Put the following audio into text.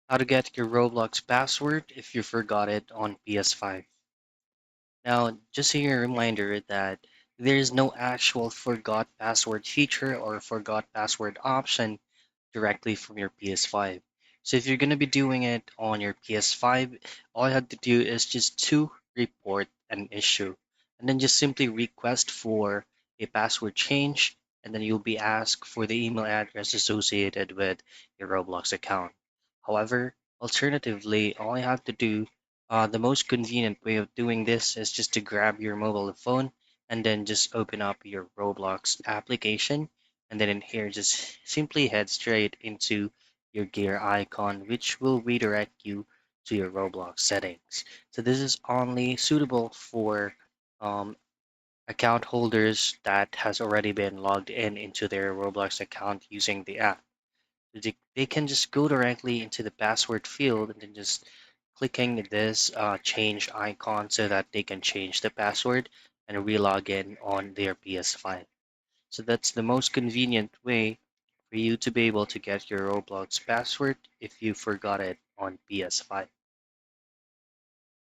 How to get your Roblox password if you forgot it on PS5. Now, just a reminder that there is no actual forgot password feature or forgot password option directly from your PS5. So if you're going to be doing it on your PS5, all you have to do is just to report an issue and then just simply request for a password change, and then you'll be asked for the email address associated with your Roblox account. However, alternatively, all you have to do, the most convenient way of doing this is just to grab your mobile phone and then just open up your Roblox application, and then in here just simply head straight into your gear icon, which will redirect you to your Roblox settings. So this is only suitable for um, account holders that has already been logged in into their Roblox account using the app. They can just go directly into the password field and then just clicking this change icon so that they can change the password and re-log in on their PS5. So that's the most convenient way for you to be able to get your Roblox password if you forgot it on PS5.